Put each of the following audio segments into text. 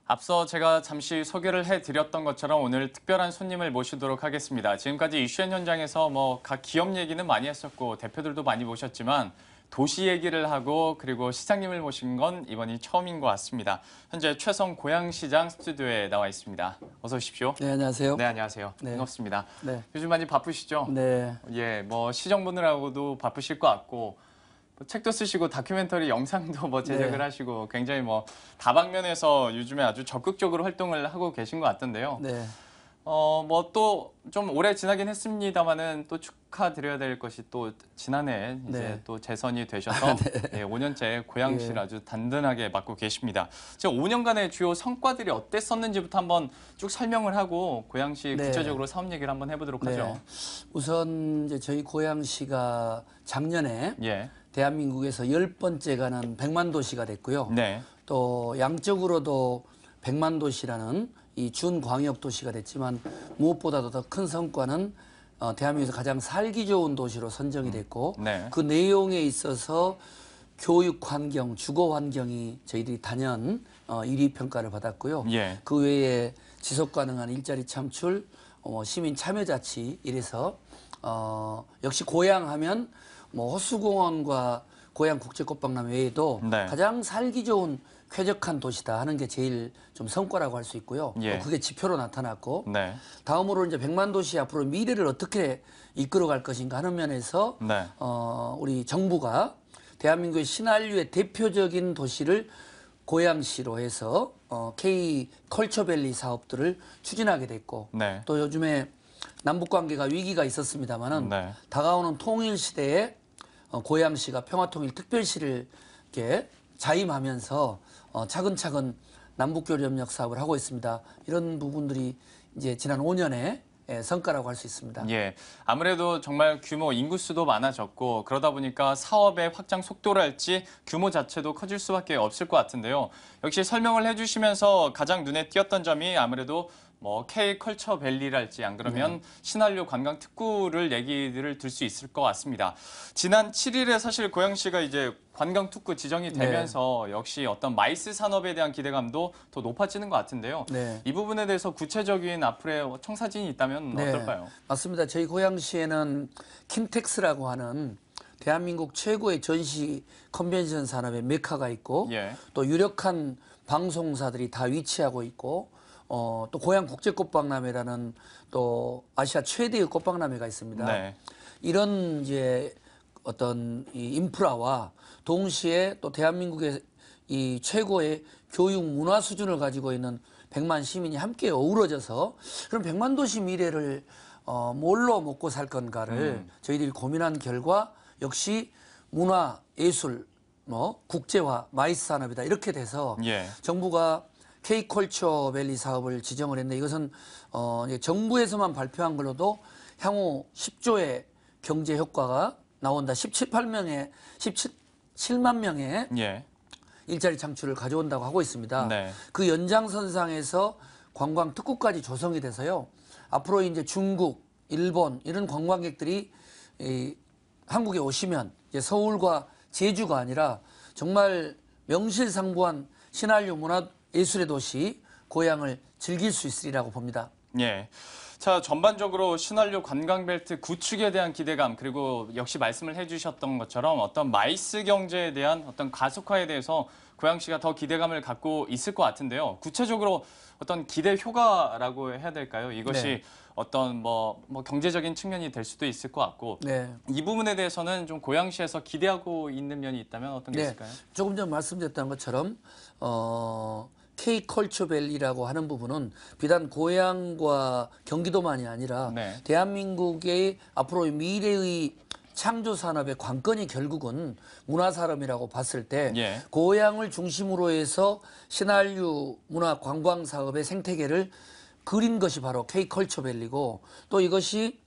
앞서 제가 잠시 소개를 해드렸던 것처럼 오늘 특별한 손님을 모시도록 하겠습니다. 지금까지 이슈엔 현장에서 각 기업 얘기는 많이 했었고 대표들도 많이 모셨지만 도시 얘기를 하고 그리고 시장님을 모신 건 이번이 처음인 것 같습니다. 현재 최성 고양시장 스튜디오에 나와 있습니다. 어서 오십시오. 네, 안녕하세요. 네, 안녕하세요. 네. 반갑습니다. 네. 요즘 많이 바쁘시죠? 네. 예, 시정 보느라고도 바쁘실 것 같고 책도 쓰시고 다큐멘터리 영상도 제작을 네. 하시고 굉장히 다방면에서 요즘에 아주 적극적으로 활동을 하고 계신 것 같던데요. 네. 또 좀 오래 지나긴 했습니다만은 또 축하드려야 될 것이 또 지난해 이제 네. 또 재선이 되셔서 예, 5년째 고양시를 예. 아주 든든하게 맡고 계십니다. 제가 5년간의 주요 성과들이 어땠었는지부터 한번 쭉 설명을 하고 고양시 네. 구체적으로 사업 얘기를 한번 해보도록 하죠. 네. 우선 이제 저희 고양시가 작년에 예. 대한민국에서 10번째 가는 100만 도시가 됐고요. 네. 또 양적으로도 100만 도시라는 이 준광역 도시가 됐지만 무엇보다도 더 큰 성과는 대한민국에서 가장 살기 좋은 도시로 선정이 됐고 네. 그 내용에 있어서 교육 환경, 주거 환경이 저희들이 단연 1위 평가를 받았고요. 예. 그 외에 지속 가능한 일자리 창출, 시민 참여 자치 이래서 역시 고향하면 호수공원과 고향 국제꽃박람 외에도 네. 가장 살기 좋은 쾌적한 도시다 하는 게 제일 좀 성과라고 할 수 있고요. 예. 그게 지표로 나타났고 네. 다음으로 이제 100만 도시 앞으로 미래를 어떻게 이끌어갈 것인가 하는 면에서 네. 우리 정부가 대한민국의 신한류의 대표적인 도시를 고양시로 해서 K 컬처밸리 사업들을 추진하게 됐고 네. 또 요즘에 남북 관계가 위기가 있었습니다만은 네. 다가오는 통일 시대에 고양시가 평화통일특별시를 이렇게 자임하면서 차근차근 남북교류협력 사업을 하고 있습니다. 이런 부분들이 이제 지난 5년의 성과라고 할 수 있습니다. 예, 아무래도 정말 규모 인구수도 많아졌고 그러다 보니까 사업의 확장 속도랄지 규모 자체도 커질 수밖에 없을 것 같은데요. 역시 설명을 해주시면서 가장 눈에 띄었던 점이 아무래도 K 컬처 밸리랄지 안 그러면 신한류 관광 특구를 얘기를 들 수 있을 것 같습니다. 지난 7일에 사실 고양시가 이제 관광 특구 지정이 되면서 역시 어떤 마이스 산업에 대한 기대감도 더 높아지는 것 같은데요. 네. 이 부분에 대해서 구체적인 앞으로의 청사진이 있다면 어떨까요? 맞습니다. 저희 고양시에는 킨텍스라고 하는 대한민국 최고의 전시 컨벤션 산업의 메카가 있고 예. 또 유력한 방송사들이 다 위치하고 있고 또 고향 국제꽃박람회라는 또 아시아 최대의 꽃박람회가 있습니다. 네. 이런 이제 어떤 이 인프라와 동시에 또 대한민국의 이 최고의 교육 문화 수준을 가지고 있는 100만 시민이 함께 어우러져서 그럼 100만 도시 미래를 뭘로 먹고 살 건가를 저희들이 고민한 결과 역시 문화, 예술, 국제화, 마이스 산업이다 이렇게 돼서 예. 정부가 K컬처밸리 사업을 지정을 했는데 이것은 정부에서만 발표한 걸로도 향후 10조의 경제 효과가 나온다. 17만 명의 예. 일자리 창출을 가져온다고 하고 있습니다. 네. 그 연장선상에서 관광 특구까지 조성이 돼서요. 앞으로 이제 중국, 일본 이런 관광객들이 한국에 오시면 이제 서울과 제주가 아니라 정말 명실상부한 신한류 문화 예술의 도시 고향을 즐길 수 있으리라고 봅니다. 예. 자, 전반적으로 신한류 관광벨트 구축에 대한 기대감 그리고 역시 말씀을 해주셨던 것처럼 어떤 마이스 경제에 대한 어떤 가속화에 대해서 고양시가 더 기대감을 갖고 있을 것 같은데요. 구체적으로 어떤 기대 효과라고 해야 될까요? 이것이 네. 어떤 경제적인 측면이 될 수도 있을 것 같고 네. 이 부분에 대해서는 좀 고양시에서 기대하고 있는 면이 있다면 어떤 게 있을까요? 조금 전 말씀드렸던 것처럼 K컬처밸리라고 하는 부분은 비단 고향과 경기도만이 아니라 네. 대한민국의 앞으로 미래의 창조 산업의 관건이 결국은 문화산업이라고 봤을 때 예. 고향을 중심으로 해서 신한류 문화 관광 사업의 생태계를 그린 것이 바로 K컬처밸리고 또 이것이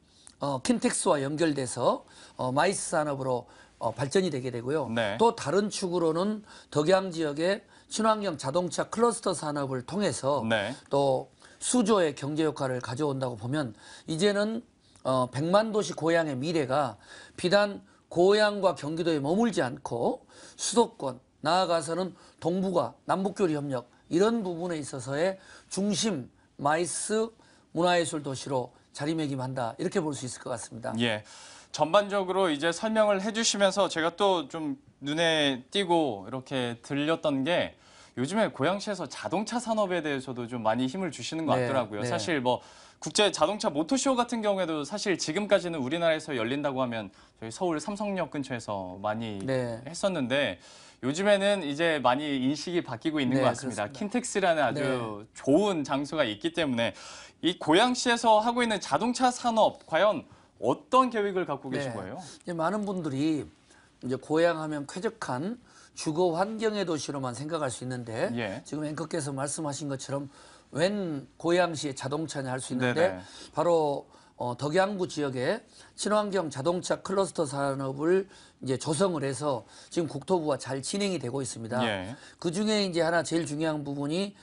킨텍스와 연결돼서 마이스 산업으로 발전이 되게 되고요. 네. 또 다른 축으로는 덕양 지역의 친환경 자동차 클러스터 산업을 통해서 네. 또 수조의 경제 효과를 가져온다고 보면 이제는 100만 도시 고향의 미래가 비단 고향과 경기도에 머물지 않고 수도권 나아가서는 동북아 남북교류 협력 이런 부분에 있어서의 중심 마이스 문화예술 도시로 자리매김한다 이렇게 볼 수 있을 것 같습니다. 예. 전반적으로 이제 설명을 해주시면서 제가 또 좀 눈에 띄고 이렇게 들렸던 게 요즘에 고양시에서 자동차 산업에 대해서도 좀 많이 힘을 주시는 것 네, 같더라고요. 네. 사실 뭐 국제 자동차 모터쇼 같은 경우에도 사실 지금까지는 우리나라에서 열린다고 하면 저희 서울 삼성역 근처에서 많이 네. 했었는데 요즘에는 이제 많이 인식이 바뀌고 있는 네, 것 같습니다. 그렇습니다. 킨텍스라는 아주 좋은 장소가 있기 때문에 이 고양시에서 하고 있는 자동차 산업 과연 어떤 계획을 갖고 계신 거예요? 이제 많은 분들이 이제 고향하면 쾌적한 주거 환경의 도시로만 생각할 수 있는데 예. 지금 앵커께서 말씀하신 것처럼 웬 고양시의 자동차냐 할 수 있는데 네네. 바로 덕양구 지역에 친환경 자동차 클러스터 산업을 이제 조성을 해서 지금 국토부와 잘 진행이 되고 있습니다. 예. 그 중에 이제 하나 제일 중요한 부분이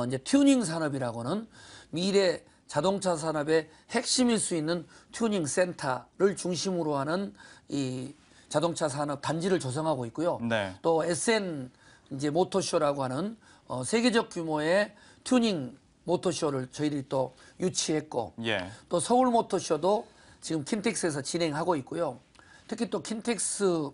이제 튜닝 산업이라고는 미래 자동차 산업의 핵심일 수 있는 튜닝 센터를 중심으로 하는 이 자동차 산업 단지를 조성하고 있고요. 네. 또 SN 이제 모터쇼라고 하는 세계적 규모의 튜닝 모터쇼를 저희들이 또 유치했고 예. 또 서울 모터쇼도 지금 킨텍스에서 진행하고 있고요. 특히 또 킨텍스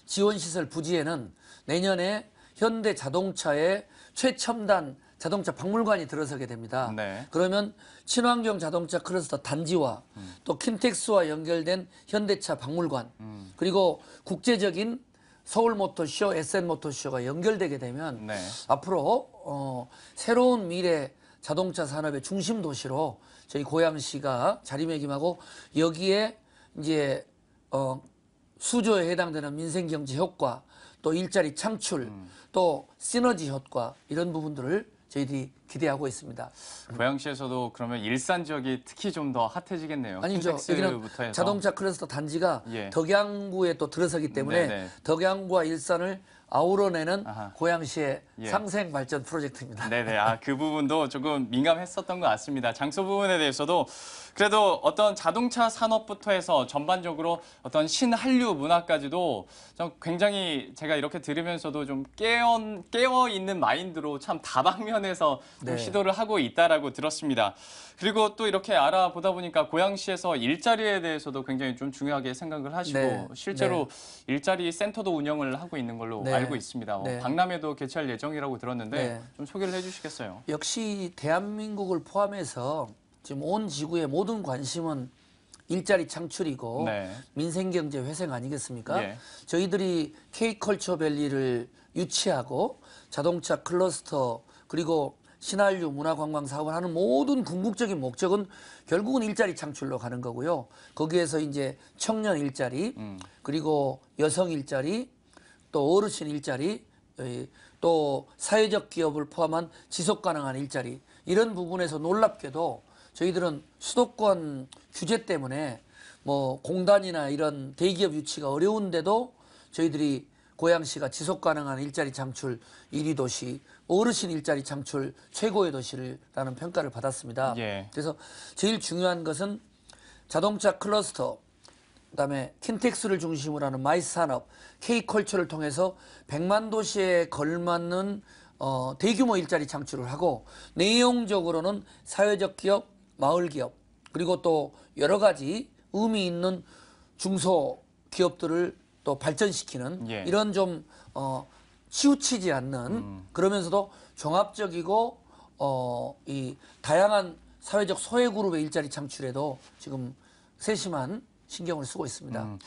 지원시설 부지에는 내년에 현대 자동차의 최첨단 자동차 박물관이 들어서게 됩니다. 네. 그러면 친환경 자동차 클러스터 단지와 또 킨텍스와 연결된 현대차 박물관 그리고 국제적인 서울 모터쇼, SN 모터쇼가 연결되게 되면 네. 앞으로 새로운 미래 자동차 산업의 중심 도시로 저희 고양시가 자리매김하고 여기에 이제 수조에 해당되는 민생경제 효과, 또 일자리 창출, 또 시너지 효과 이런 부분들을 저희들이 기대하고 있습니다. 고양시에서도 그러면 일산 지역이 특히 좀 더 핫해지겠네요. 아니죠. 여기는 킨텍스부터 해서. 자동차 클러스터 단지가 예. 덕양구에 또 들어서기 때문에 네네. 덕양구와 일산을 아우러내는 아하. 고양시의 예. 상생 발전 프로젝트입니다. 네네. 그 부분도 조금 민감했었던 것 같습니다. 장소 부분에 대해서도 그래도 어떤 자동차 산업부터 해서 전반적으로 어떤 신한류 문화까지도 좀 굉장히 제가 이렇게 들으면서도 좀 깨어 있는 마인드로 참 다방면에서 좀 네. 시도를 하고 있다라고 들었습니다. 그리고 또 이렇게 알아보다 보니까 고양시에서 일자리에 대해서도 굉장히 좀 중요하게 생각을 하시고 네. 실제로 일자리 센터도 운영을 하고 있는 걸로 네. 알고 있습니다. 네. 박람회도 개최할 예정이라고 들었는데 네. 좀 소개를 해주시겠어요? 역시 대한민국을 포함해서 지금 온 지구의 모든 관심은 일자리 창출이고 네. 민생경제 회생 아니겠습니까? 예. 저희들이 K컬처밸리를 유치하고 자동차 클러스터 그리고 신한류 문화관광 사업을 하는 모든 궁극적인 목적은 결국은 일자리 창출로 가는 거고요. 거기에서 이제 청년 일자리 그리고 여성 일자리 또 어르신 일자리 또 사회적 기업을 포함한 지속 가능한 일자리 이런 부분에서 놀랍게도 저희들은 수도권 규제 때문에 뭐 공단이나 이런 대기업 유치가 어려운데도 저희들이 고양시가 지속 가능한 일자리 창출 1위 도시, 어르신 일자리 창출 최고의 도시라는 평가를 받았습니다. 예. 그래서 제일 중요한 것은 자동차 클러스터, 그다음에 킨텍스를 중심으로 하는 마이스 산업, K컬처를 통해서 100만 도시에 걸맞는 대규모 일자리 창출을 하고 내용적으로는 사회적 기업, 마을 기업 그리고 또 여러 가지 의미 있는 중소 기업들을 또 발전시키는 예. 이런 좀 치우치지 않는 그러면서도 종합적이고 이 다양한 사회적 소외 그룹의 일자리 창출에도 지금 세심한 신경을 쓰고 있습니다.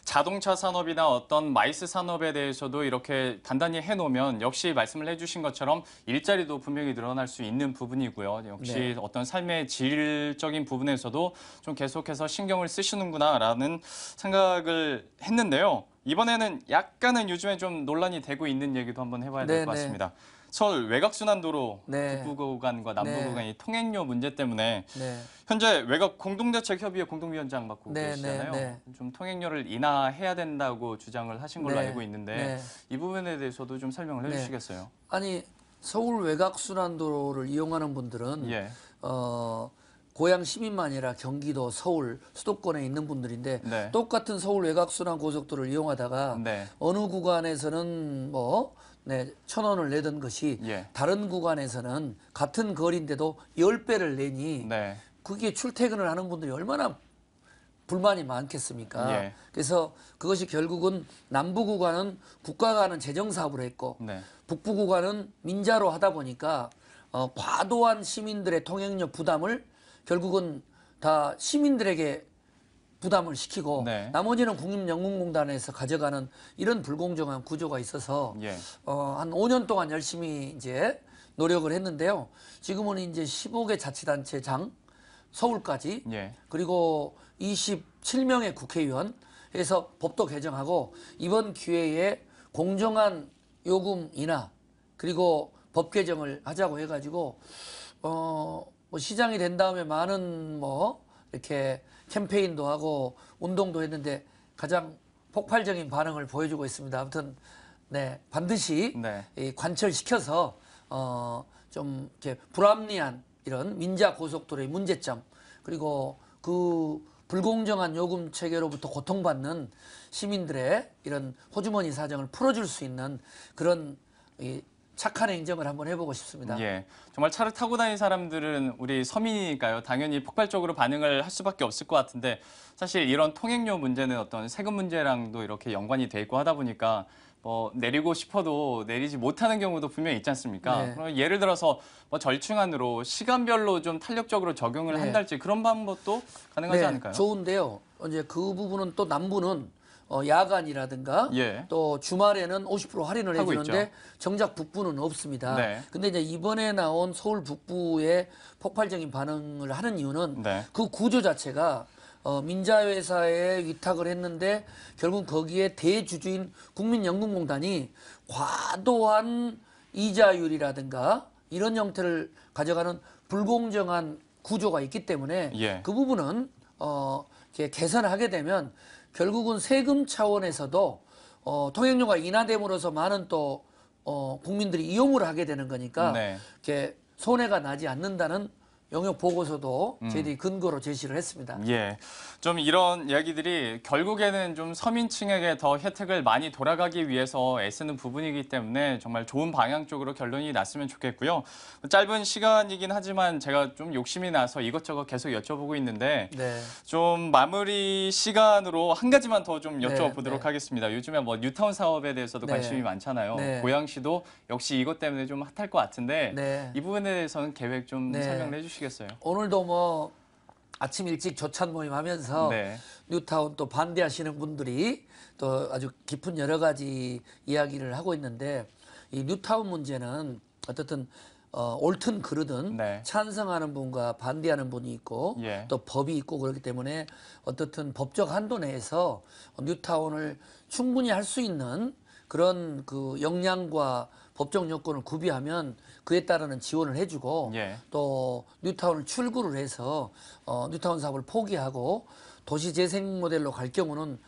자동차 산업이나 어떤 마이스 산업에 대해서도 이렇게 단단히 해놓으면 역시 말씀을 해주신 것처럼 일자리도 분명히 늘어날 수 있는 부분이고요. 역시 네. 어떤 삶의 질적인 부분에서도 좀 계속해서 신경을 쓰시는구나라는 생각을 했는데요. 이번에는 약간은 요즘에 좀 논란이 되고 있는 얘기도 한번 해봐야 될 것 네, 네. 같습니다. 서울 외곽순환도로 네. 북부 구간과 남부 네. 구간이 통행료 문제 때문에 네. 현재 외곽 공동대책협의회 공동위원장 맡고 네, 계시잖아요. 네, 좀 통행료를 인하해야 된다고 주장을 하신 걸로 네, 알고 있는데 네. 이 부분에 대해서도 좀 설명을 네. 해주시겠어요? 아니 서울 외곽순환도로를 이용하는 분들은 예. 고향 시민만이 아니라 경기도, 서울, 수도권에 있는 분들인데 네. 똑같은 서울 외곽순환 고속도로를 이용하다가 네. 어느 구간에서는 뭐 1,000원을 내던 것이 예. 다른 구간에서는 같은 거리인데도 10배를 내니 네. 그게 출퇴근을 하는 분들이 얼마나 불만이 많겠습니까? 예. 그래서 그것이 결국은 남부 구간은 국가가 하는 재정 사업으로 했고 네. 북부 구간은 민자로 하다 보니까 과도한 시민들의 통행료 부담을 결국은 다 시민들에게 부담을 시키고 네. 나머지는 국민연금공단에서 가져가는 이런 불공정한 구조가 있어서 예. 한 5년 동안 열심히 이제 노력을 했는데요. 지금은 이제 15개 자치단체장 서울까지 예. 그리고 27명의 국회의원 해서 법도 개정하고 이번 기회에 공정한 요금 인하 그리고 법 개정을 하자고 해가지고 뭐 시장이 된 다음에 많은 뭐 이렇게 캠페인도 하고 운동도 했는데 가장 폭발적인 반응을 보여주고 있습니다. 아무튼 네 반드시 네. 이 관철시켜서 좀 이렇게 불합리한 이런 민자 고속도로의 문제점 그리고 그 불공정한 요금 체계로부터 고통받는 시민들의 이런 호주머니 사정을 풀어줄 수 있는 그런 이 착한 행정을 한번 해보고 싶습니다. 예, 정말 차를 타고 다니는 사람들은 우리 서민이니까요. 당연히 폭발적으로 반응을 할 수밖에 없을 것 같은데 사실 이런 통행료 문제는 어떤 세금 문제랑도 이렇게 연관이 돼 있고 하다 보니까 뭐 내리고 싶어도 내리지 못하는 경우도 분명히 있지 않습니까? 네. 그럼 예를 들어서 뭐 절충안으로 시간별로 좀 탄력적으로 적용을 네. 한달지 그런 방법도 가능하지 네, 않을까요? 좋은데요. 이제 그 부분은 또 남부는 야간이라든가 예. 또 주말에는 50% 할인을 하고 해주는데 있죠. 정작 북부는 없습니다. 네. 근데 이제 이번에 나온 서울 북부의 폭발적인 반응을 하는 이유는 네. 그 구조 자체가 민자회사에 위탁을 했는데 결국 거기에 대주주인 국민연금공단이 과도한 이자율이라든가 이런 형태를 가져가는 불공정한 구조가 있기 때문에 예. 그 부분은 이렇게 개선을 하게 되면 결국은 세금 차원에서도 통행료가 인하됨으로써 많은 또 국민들이 이용을 하게 되는 거니까 네. 이렇게 손해가 나지 않는다는 영역 보고서도 저희들이 근거로 제시를 했습니다. 예, 좀 이런 이야기들이 결국에는 좀 서민층에게 더 혜택을 많이 돌아가기 위해서 애쓰는 부분이기 때문에 정말 좋은 방향 쪽으로 결론이 났으면 좋겠고요. 짧은 시간이긴 하지만 제가 좀 욕심이 나서 이것저것 계속 여쭤보고 있는데 네. 좀 마무리 시간으로 한 가지만 더 좀 여쭤보도록 네. 하겠습니다. 요즘에 뭐 뉴타운 사업에 대해서도 네. 관심이 많잖아요. 네. 고양시도 역시 이것 때문에 좀 핫할 것 같은데 네. 이 부분에 대해서는 계획 좀 네. 설명을 해주시겠어요? 오늘도 뭐 아침 일찍 조찬 모임 하면서 네. 뉴타운 또 반대하시는 분들이 또 아주 깊은 여러 가지 이야기를 하고 있는데 이 뉴타운 문제는 어떻든 옳든 그르든 네. 찬성하는 분과 반대하는 분이 있고 예. 또 법이 있고 그렇기 때문에 어떻든 법적 한도 내에서 뉴타운을 충분히 할 수 있는 그런 그 역량과 법적 요건을 구비하면 그에 따르는 지원을 해주고 예. 또 뉴타운을 출구를 해서 뉴타운 사업을 포기하고 도시 재생 모델로 갈 경우는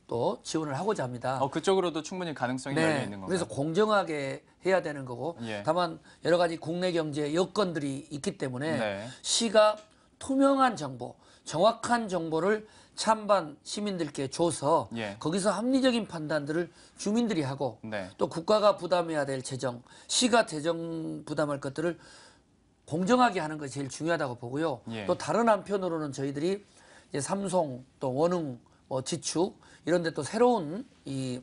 또 지원을 하고자 합니다. 그쪽으로도 충분히 가능성이 열려 있는 건가요? 그래서 공정하게 해야 되는 거고 예. 다만 여러 가지 국내 경제 여건들이 있기 때문에 네. 시가 투명한 정보, 정확한 정보를 찬반 시민들께 줘서 예. 거기서 합리적인 판단들을 주민들이 하고 네. 또 국가가 부담해야 될 재정, 시가 재정 부담할 것들을 공정하게 하는 것이 제일 중요하다고 보고요. 예. 또 다른 한편으로는 저희들이 이제 삼송 또 원흥 지축 이런 데 또 새로운 이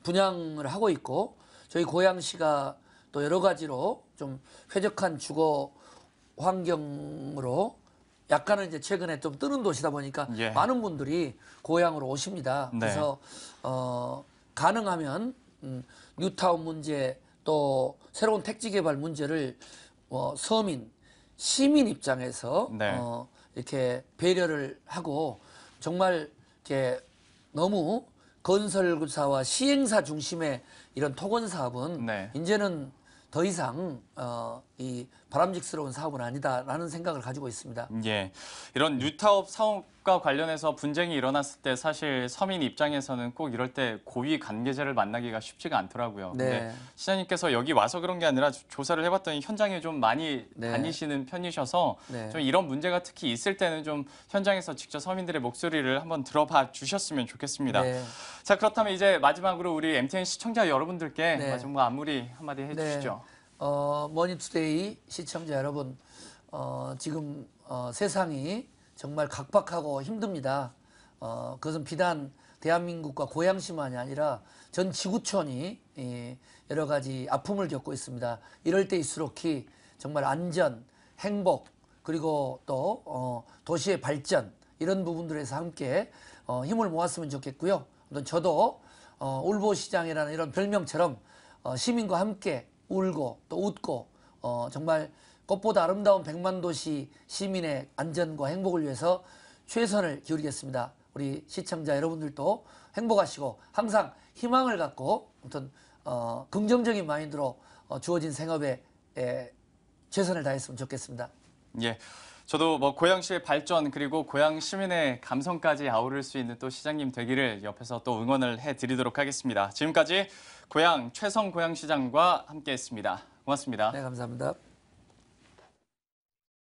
분양을 하고 있고 저희 고양시가 또 여러 가지로 좀 쾌적한 주거 환경으로 약간은 이제 최근에 좀 뜨는 도시다 보니까 예. 많은 분들이 고향으로 오십니다. 네. 그래서 가능하면 뉴타운 문제 또 새로운 택지 개발 문제를 서민, 시민 입장에서 네. 이렇게 배려를 하고 정말 이렇게 너무 건설사와 시행사 중심의 이런 토건 사업은 네. 이제는 더 이상 이 바람직스러운 사업은 아니다라는 생각을 가지고 있습니다. 예, 이런 뉴타업 사업과 관련해서 분쟁이 일어났을 때 사실 서민 입장에서는 꼭 이럴 때 고위 관계자를 만나기가 쉽지가 않더라고요. 네. 근데 시장님께서 여기 와서 그런 게 아니라 조사를 해봤더니 현장에 좀 많이 네. 다니시는 편이셔서 네. 좀 이런 문제가 특히 있을 때는 좀 현장에서 직접 서민들의 목소리를 한번 들어봐 주셨으면 좋겠습니다. 네. 자, 그렇다면 이제 마지막으로 우리 MTN 시청자 여러분들께 네. 마지막 마무리 한마디 해주시죠. 머니투데이 시청자 여러분, 지금 세상이 정말 각박하고 힘듭니다. 그것은 비단 대한민국과 고양시만이 아니라 전 지구촌이 여러 가지 아픔을 겪고 있습니다. 이럴 때일수록히 정말 안전, 행복, 그리고 또 도시의 발전 이런 부분들에서 함께 힘을 모았으면 좋겠고요. 저도 울보시장이라는 이런 별명처럼 시민과 함께 울고 또 웃고 정말 꽃보다 아름다운 백만도시 시민의 안전과 행복을 위해서 최선을 기울이겠습니다. 우리 시청자 여러분들도 행복하시고 항상 희망을 갖고 아무튼 긍정적인 마인드로 주어진 생업에 최선을 다했으면 좋겠습니다. 예. 저도 뭐 고양시의 발전 그리고 고양 시민의 감성까지 아우를 수 있는 또 시장님 되기를 옆에서 또 응원을 해드리도록 하겠습니다. 지금까지 고양 최성 고양시장과 함께했습니다. 고맙습니다. 네, 감사합니다.